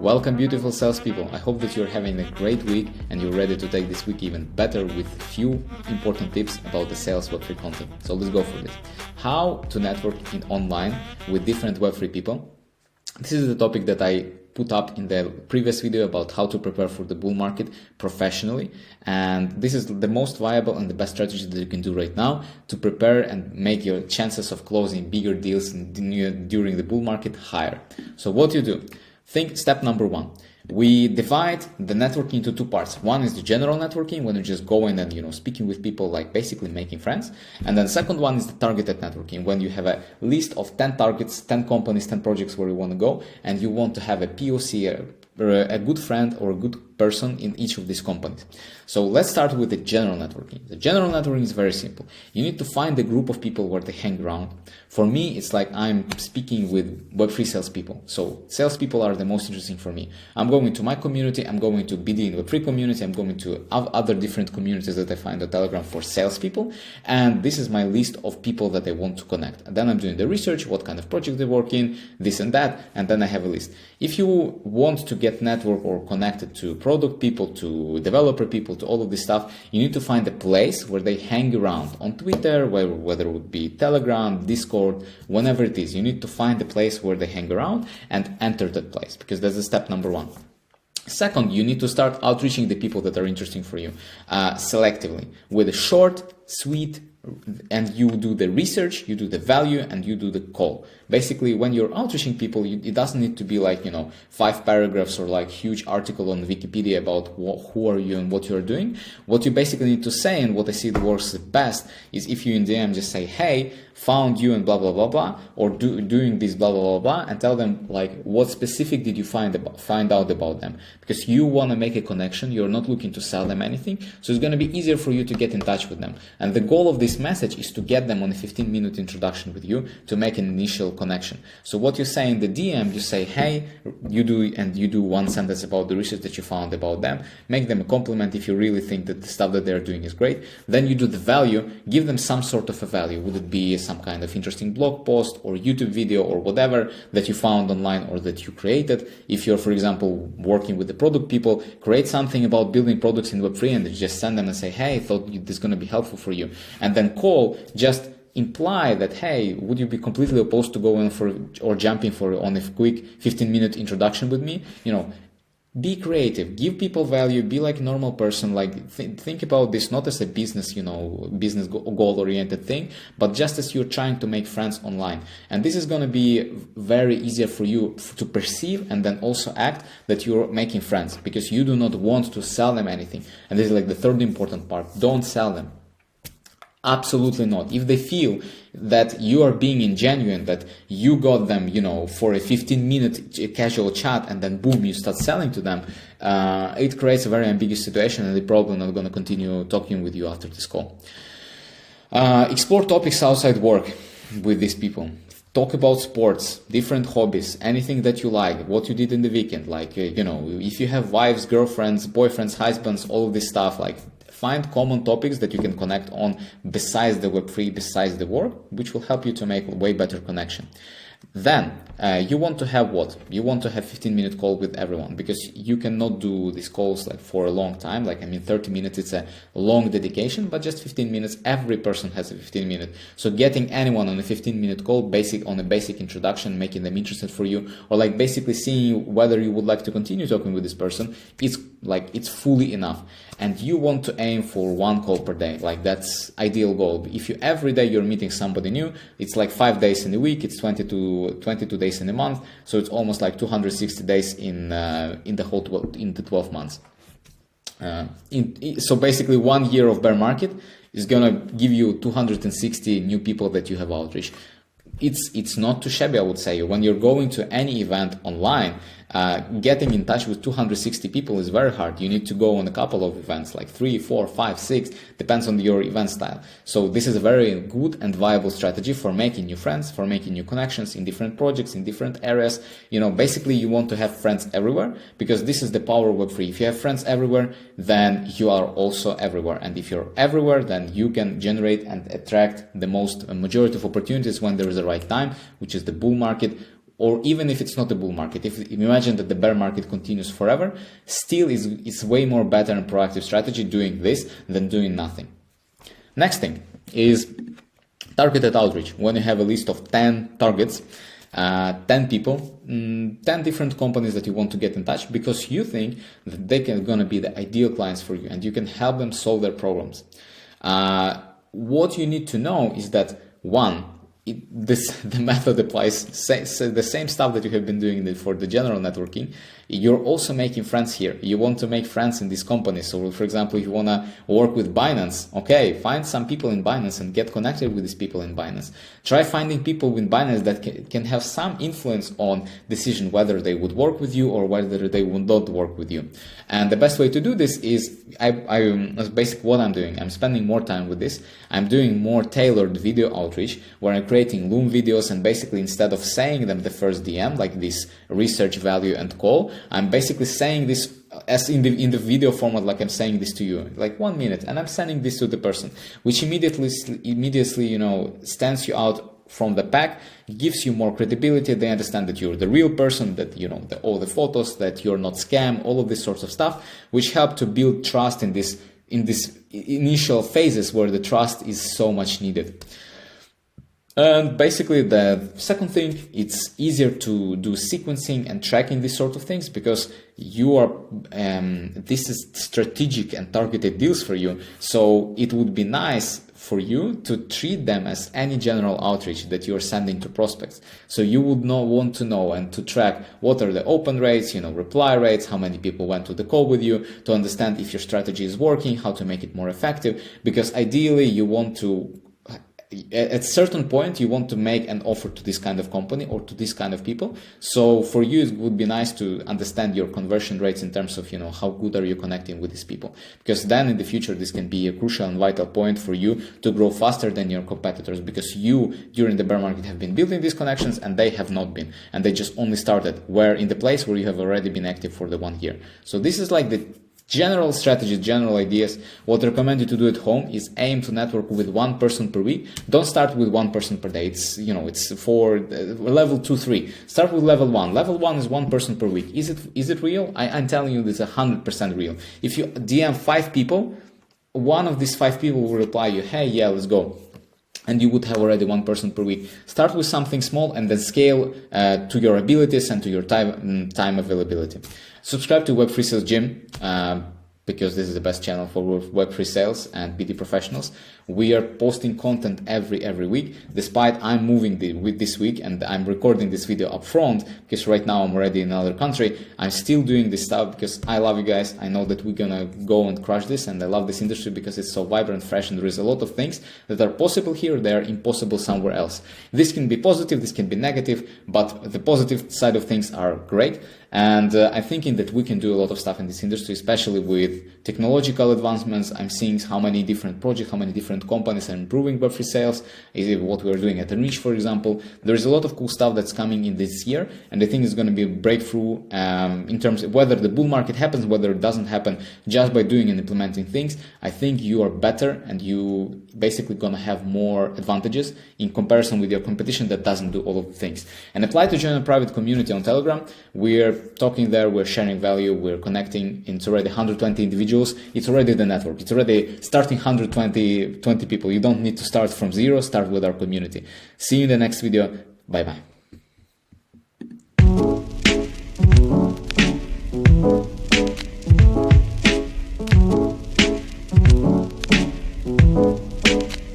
Welcome, beautiful salespeople. I hope that you're having a great week and you're ready to take this week even better with few important tips about the sales Web3 content. So let's go for this. How to network in online with different Web3 people. This is the topic that I put up in the previous video about how to prepare for the bull market professionally. And this is the most viable and the best strategy that you can do right now to prepare and make your chances of closing bigger deals during the bull market higher. So what you do? Think step number one. We divide the networking into two parts. One is the general networking, when you just go in and, speaking with people, like basically making friends. And then second one is the targeted networking, when you have a list of 10 targets, 10 companies, 10 projects where you want to go, and you want to have a POC, a good friend or a good person in each of these companies. So let's start with the general networking. The general networking is very simple. You need to find a group of people where they hang around. For me, it's like I'm speaking with Web3 salespeople. So salespeople are the most interesting for me. I'm going to my community, I'm going to BD in Web3 community, I'm going to other different communities that I find on Telegram for salespeople. And this is my list of people that I want to connect. And then I'm doing the research, what kind of project they work in, this and that. And then I have a list. If you want to get network or connected to product people, to developer people, to all of this stuff, you need to find a place where they hang around on Twitter, whether it would be Telegram, Discord, whenever it is. You need to find a place where they hang around and enter that place, because that's the step number one. Second, you need to start outreaching the people that are interesting for you selectively with a short, sweet, and you do the research, you do the value, and you do the call. Basically, when you're outreaching people, it doesn't need to be like, 5 paragraphs or like huge article on Wikipedia about who are you and what you're doing. What you basically need to say, and what I see that works the best, is if you in DM just say, hey, found you and blah, blah, blah, blah, or doing this blah, blah, blah, blah, and tell them like what specific did you find out about them, because you want to make a connection. You're not looking to sell them anything. So it's going to be easier for you to get in touch with them. And the goal of this message is to get them on a 15-minute introduction with you to make an initial connection. So what you say in the DM, you say, hey, you do one sentence about the research that you found about them, make them a compliment if you really think that the stuff that they're doing is great. Then you do the value, give them some sort of a value. Would it be some kind of interesting blog post or YouTube video or whatever that you found online or that you created? If you're, for example, working with the product people, create something about building products in Web3 and just send them and say, hey, I thought this is going to be helpful for you. And then call, just imply that, hey, would you be completely opposed to going for or jumping for on a quick 15-minute introduction with me? Be creative, give people value, be like a normal person, like think about this not as a business, business goal-oriented thing, but just as you're trying to make friends online. And this is going to be very easier for you to perceive and then also act that you're making friends, because you do not want to sell them anything. And this is like the third important part. Don't sell them. Absolutely not. If they feel that you are being ingenuine, that you got them, for a 15-minute casual chat and then boom, you start selling to them, it creates a very ambiguous situation and they're probably not going to continue talking with you after this call. Explore topics outside work with these people. Talk about sports, different hobbies, anything that you like, what you did in the weekend, like, if you have wives, girlfriends, boyfriends, husbands, all of this stuff, like, find common topics that you can connect on besides the Web3, besides the work, which will help you to make a way better connection. Then you want to have what? You want to have 15-minute call with everyone, because you cannot do these calls like for a long time. 30 minutes, it's a long dedication, but just 15 minutes, every person has a 15-minute. So getting anyone on a 15-minute call, on a basic introduction, making them interested for you, or like basically seeing whether you would like to continue talking with this person, it's fully enough. And you want to aim for 1 call per day. Like that's ideal goal. If every day you're meeting somebody new, it's like 5 days in a week, it's 22 days in a month. So it's almost like 260 days in the 12 months. So basically 1 year of bear market is going to give you 260 new people that you have outreach. It's not too shabby, I would say. When you're going to any event online, getting in touch with 260 people is very hard. You need to go on a couple of events, like 3, 4, 5, 6, depends on your event style. So this is a very good and viable strategy for making new friends, for making new connections in different projects, in different areas. Basically you want to have friends everywhere, because this is the power of Web3. If you have friends everywhere, then you are also everywhere. And if you're everywhere, then you can generate and attract the majority of opportunities when there is the right time, which is the bull market, or even if it's not a bull market, if you imagine that the bear market continues forever, still it's way more better and proactive strategy doing this than doing nothing. Next thing is targeted outreach. When you have a list of 10 targets, 10 people, 10 different companies that you want to get in touch because you think that they can gonna be the ideal clients for you and you can help them solve their problems. What you need to know is that the method applies the same stuff that you have been doing for the general networking. You're also making friends here. You want to make friends in these companies. So for example, if you want to work with Binance, okay, find some people in Binance and get connected with these people in Binance. Try finding people in Binance that can have some influence on decision whether they would work with you or whether they would not work with you. And the best way to do this is basically what I'm doing. I'm spending more time with this. I'm doing more tailored video outreach where I'm creating Loom videos, and basically instead of saying them the first DM, like this research value and call, I'm basically saying this as in the video format, like I'm saying this to you, like 1 minute, and I'm sending this to the person, which immediately, stands you out from the pack, gives you more credibility. They understand that you're the real person, that, all the photos, that you're not scam, all of this sorts of stuff, which help to build trust in this initial phases where the trust is so much needed. And basically the second thing, it's easier to do sequencing and tracking these sort of things because this is strategic and targeted deals for you. So it would be nice for you to treat them as any general outreach that you're sending to prospects. So you would want to know and to track what are the open rates, reply rates, how many people went to the call with you, to understand if your strategy is working, how to make it more effective, because ideally you want to, at a certain point, you want to make an offer to this kind of company or to this kind of people. So for you, it would be nice to understand your conversion rates in terms of, how good are you connecting with these people? Because then in the future, this can be a crucial and vital point for you to grow faster than your competitors, because you, during the bear market, have been building these connections and they have not been. And they just only started in the place where you have already been active for the 1 year. So this is like the general strategies, general ideas. What I recommend you to do at home is aim to network with one person per week. Don't start with one person per day. It's for level 2, 3. Start with level 1. Level 1 is one person per week. Is it real? I'm telling you, this is 100% real. If you DM 5 people, one of these 5 people will reply you, hey, yeah, let's go. And you would have already one person per week. Start with something small and then scale to your abilities and to your time availability. Subscribe to Web3 Sales Gym because this is the best channel for Web3 sales and BD professionals. We are posting content every week, despite I'm moving this week and I'm recording this video up front because right now I'm already in another country. I'm still doing this stuff because I love you guys. I know that we're gonna go and crush this, and I love this industry because it's so vibrant, fresh, and there is a lot of things that are possible here, they are impossible somewhere else. This can be positive, this can be negative, but the positive side of things are great. And I'm thinking that we can do a lot of stuff in this industry, especially with technological advancements. I'm seeing how many different projects, how many different companies are improving Web3 sales, what we're doing at Enrich, for example. There's a lot of cool stuff that's coming in this year, and I think it's going to be a breakthrough in terms of whether the bull market happens, whether it doesn't happen, just by doing and implementing things. I think you are better and you basically going to have more advantages in comparison with your competition that doesn't do all of the things. And apply to join a private community on Telegram. We're talking there, we're sharing value, we're connecting. It's already 120 individuals. It's already the network. It's already starting 120 people. You don't need to start from zero. Start with our community. See you in the next video. Bye bye.